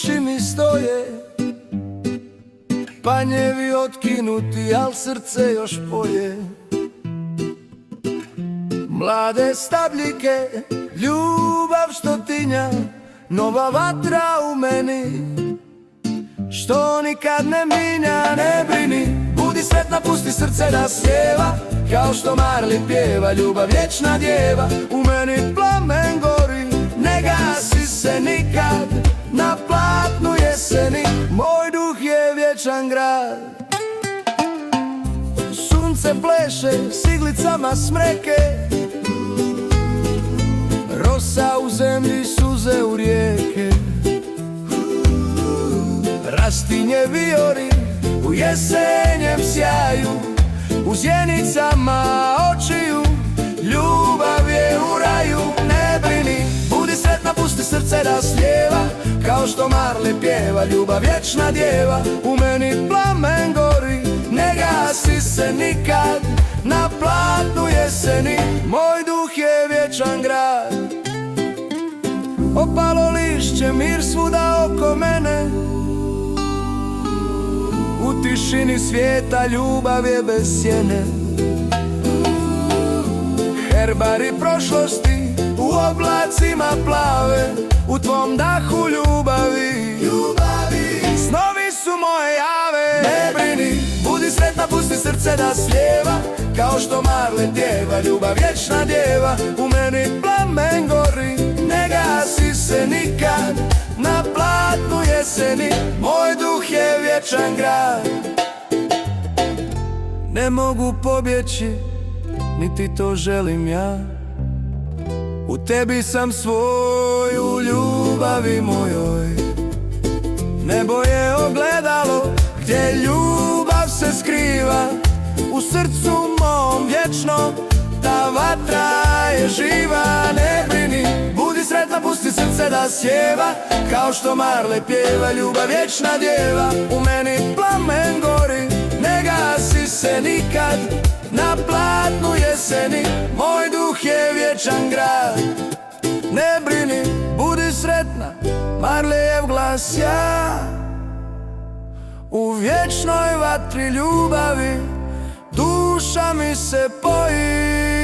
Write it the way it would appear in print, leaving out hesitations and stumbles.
uši mi stoje, panjevi otkinuti, al srce još poje. Mlade stabljike, ljubav što tinja, nova vatra u meni, što nikad ne minja. Ne brini, budi sretna, pusti srce da sjeva, kao što Marli pjeva, ljubav vječna djeva. U meni plamen gori, ne gasi se nikad, na platnu jeseni, moj duh je vječan grad. Sunce pleše s iglicama smreke, rosa u zemlji, suze u rijeke. Rastinje vijori u jesenjem sjaju, u zjenicama očiju, ljubav je u raju. Ne brini, budi sretna, pusti srce da slijeva, kao što Marli pjeva, ljubav vječna djeva. U meni plamen gori, ne gasi se nikad, na platnu jeseni, moj duh je vječan grad. Opalo lišće, mir svuda oko mene, u tišini svijeta ljubav je bez sjene. Herbari prošlosti u oblacima plave, u tvom dahu ljubavi, snovi su moje jave. Ne brini, budi sretna, pusti srce da slijeva, kao što Marli pjeva, ljubav vječna djeva. U meni plamen gori, ne gasi se nikad, na platnu jeseni, moj duh je vječan grad. Ne mogu pobjeći, niti to želim ja, u tebi sam svoj, u ljubavi mojoj. Nebo je ogledalo gdje ljubav se skriva, u srcu mom vječno ta vatra je živa. Ne brini, budi sretna, pusti srce da sjeva, kao što Marli pjeva, ljubav vječna djeva. U meni plamen gori, ne gasi se nikad, na platnu jeseni, moj duh je vječan grad. Ne brini, budi sretna, Marlijev glas ja, u vječnoj vatri ljubavi duša mi se poji.